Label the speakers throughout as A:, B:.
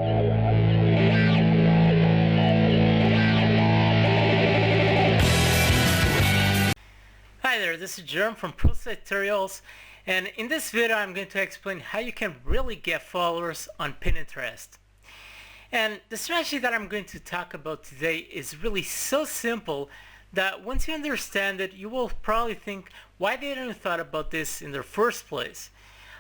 A: Hi there, this is Jerome from Pro Tutorials, and in this video I'm going to explain how you can really get followers on Pinterest. And the strategy that I'm going to talk about today is really so simple that once you understand it, you will probably think, why didn't I thought about this in the first place?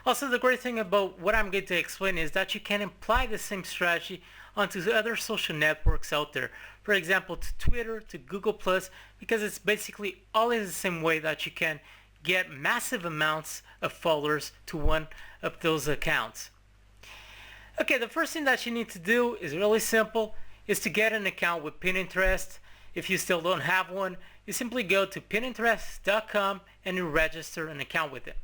A: Also, the great thing about what I'm going to explain is that you can apply the same strategy onto other social networks out there. For example, to Twitter, to Google+, because it's basically always the same way that you can get massive amounts of followers to one of those accounts. Okay, the first thing that you need to do is really simple, is to get an account with Pinterest. If you still don't have one, you simply go to pinterest.com and you register an account with it.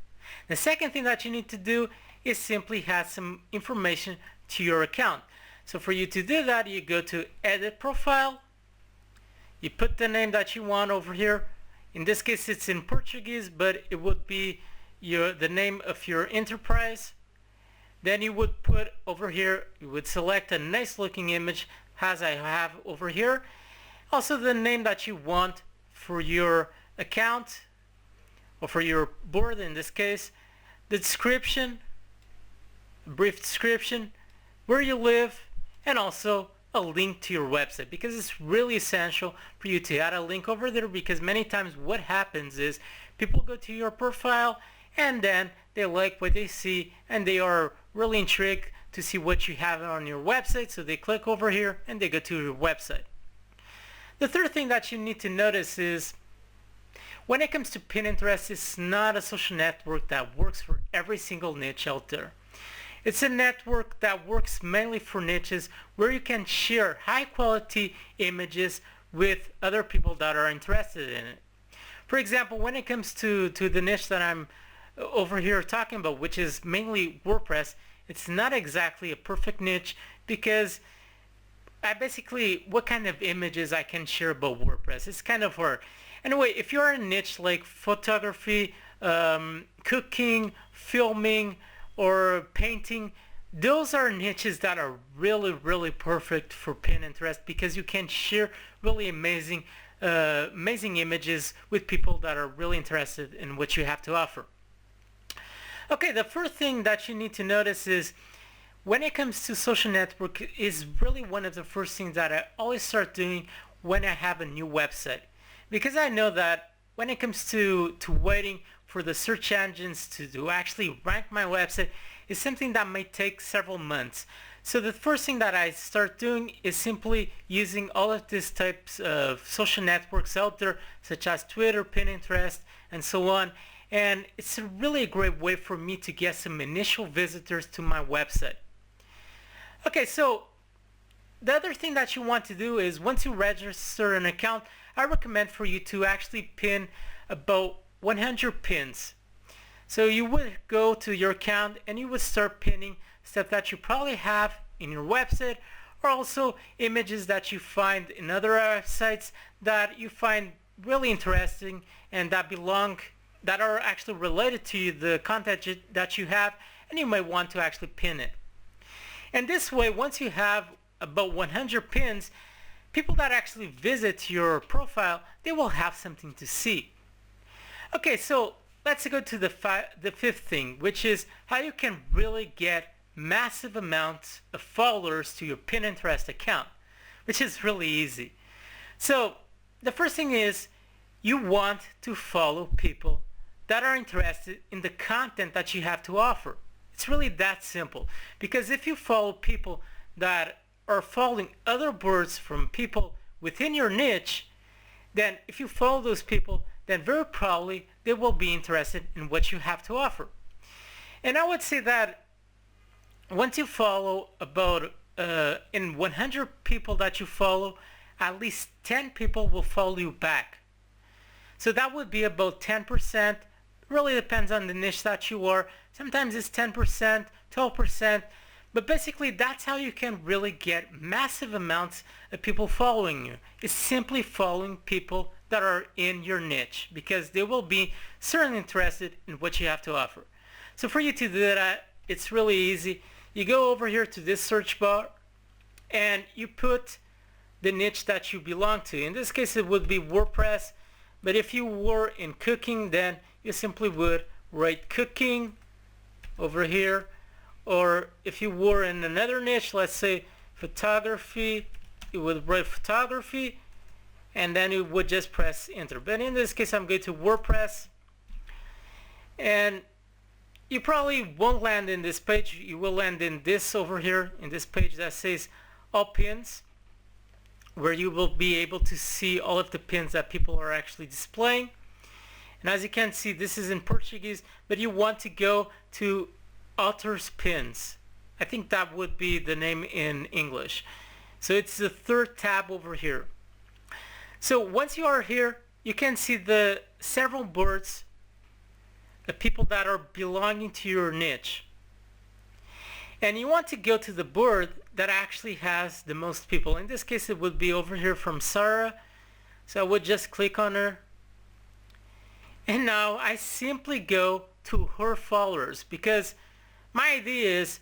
A: The second thing that you need to do is simply add some information to your account. So for you to do that, you go to Edit Profile, you put the name that you want over here. In this case it's in Portuguese, but it would be the name of your enterprise. Then you would put over here, you would select a nice looking image as I have over here. Also the name that you want for your account, or for your board in this case, the description, a brief description, where you live, and also a link to your website, because it's really essential for you to add a link over there, because many times what happens is people go to your profile and then they like what they see and they are really intrigued to see what you have on your website, so they click over here and they go to your website. The third thing that you need to notice is when it comes to Pinterest, it's not a social network that works for every single niche out there. It's a network that works mainly for niches where you can share high quality images with other people that are interested in it. For example, when it comes to the niche that I'm over here talking about, which is mainly WordPress, it's not exactly a perfect niche, because what kind of images I can share about WordPress, it's kind of hard. Anyway, if you're in a niche like photography, cooking, filming, or painting, those are niches that are really perfect for Pinterest, because you can share really amazing images with people that are really interested in what you have to offer. Okay, the first thing that you need to notice is when it comes to social network is really one of the first things that I always start doing when I have a new website, because I know that when it comes to waiting for the search engines to actually rank my website is something that might take several months. So the first thing that I start doing is simply using all of these types of social networks out there, such as Twitter, Pinterest, and so on. And it's a really great way for me to get some initial visitors to my website. Okay, so the other thing that you want to do is once you register an account, I recommend for you to actually pin about 100 pins. So you would go to your account and you would start pinning stuff that you probably have in your website, or also images that you find in other websites that you find really interesting and that are actually related to the content that you have, and you might want to actually pin it. And this way, once you have about 100 pins, people that actually visit your profile, they will have something to see. Okay, so let's go to the fifth thing, which is how you can really get massive amounts of followers to your Pinterest account, which is really easy. So the first thing is you want to follow people that are interested in the content that you have to offer. It's really that simple, because if you follow people that are following other boards from people within your niche, then if you follow those people, then very probably they will be interested in what you have to offer. And I would say that once you follow about in 100 people that you follow, at least 10 people will follow you back. So that would be about 10%. Really depends on the niche that you are. Sometimes it's 10%, 12%, but basically that's how you can really get massive amounts of people following you. It's simply following people that are in your niche, because they will be certainly interested in what you have to offer. So for you to do that, it's really easy. You go over here to this search bar and you put the niche that you belong to. In this case, it would be WordPress, but if you were in cooking, then you simply would write cooking over here. Or if you were in another niche, let's say photography, you would write photography, and then you would just press enter. But in this case, I'm going to WordPress, and you probably won't land in this page. You will land in this over here, in this page that says all pins, where you will be able to see all of the pins that people are actually displaying. And as you can see, this is in Portuguese, but you want to go to author's pins. I think that would be the name in English. So it's the third tab over here. So once you are here, you can see the several words, the people that are belonging to your niche. And you want to go to the board that actually has the most people. In this case, it would be over here from Sarah. So I would just click on her. And now I simply go to her followers, because my idea is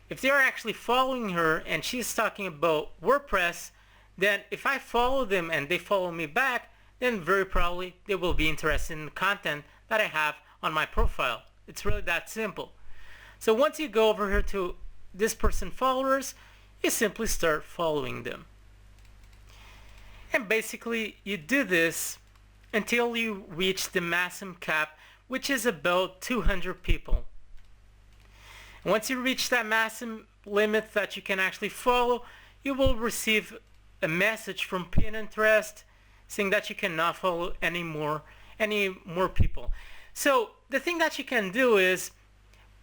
A: if they're actually following her and she's talking about WordPress, then if I follow them and they follow me back, then very probably they will be interested in the content that I have on my profile. It's really that simple. So once you go over here to this person followers, you simply start following them. And basically you do this until you reach the maximum cap, which is about 200 people. And once you reach that maximum limit that you can actually follow, you will receive a message from Pinterest saying that you cannot follow any more people. So the thing that you can do is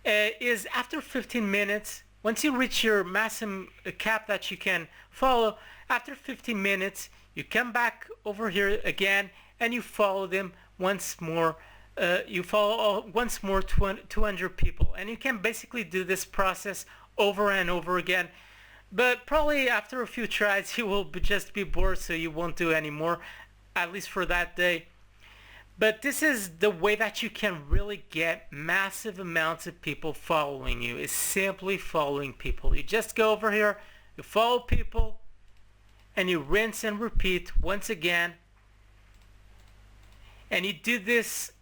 A: after 15 minutes, once you reach your maximum cap that you can follow, after 15 minutes, you come back over here again and you follow them once more. You follow once more 200 people, and you can basically do this process over and over again. But probably after a few tries, you will just be bored, so you won't do any more, at least for that day. But this is the way that you can really get massive amounts of people following you, is simply following people. You just go over here, you follow people, and you rinse and repeat once again. And you do this,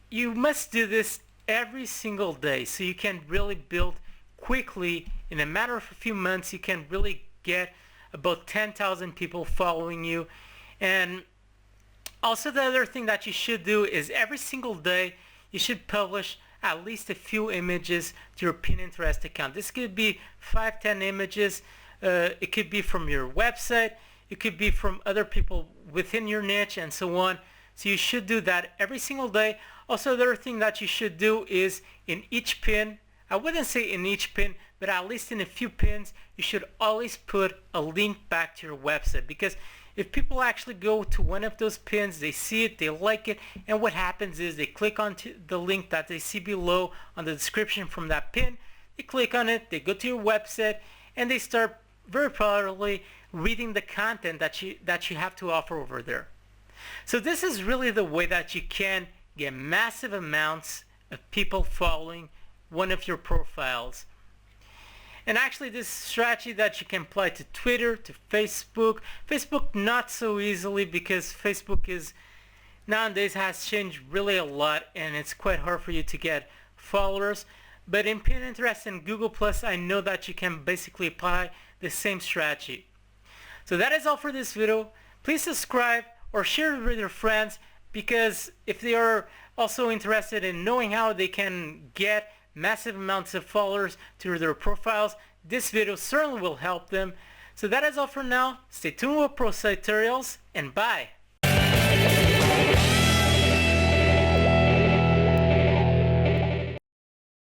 A: you must do this every single day, so you can really build quickly. In a matter of a few months, you can really get about 10,000 people following you. And also the other thing that you should do is every single day you should publish at least a few images to your Pinterest account. This could be 5-10 images. It could be from your website. It could be from other people within your niche and so on. So you should do that every single day. Also, the other thing that you should do is in each pin, I wouldn't say in each pin, but at least in a few pins, you should always put a link back to your website. Because if people actually go to one of those pins, they see it, they like it, and what happens is they click onto the link that they see below on the description from that pin, they click on it, they go to your website, and they start very probably reading the content that you have to offer over there. So this is really the way that you can get massive amounts of people following one of your profiles. And actually this strategy that you can apply to Twitter, to Facebook. Facebook not so easily, because Facebook is nowadays has changed really a lot and it's quite hard for you to get followers. But in Pinterest and Google Plus, I know that you can basically apply the same strategy. So that is all for this video. Please subscribe or share it with your friends, because if they are also interested in knowing how they can get massive amounts of followers to their profiles, this video certainly will help them. So that is all for now. Stay tuned with Pro Tutorials, and bye.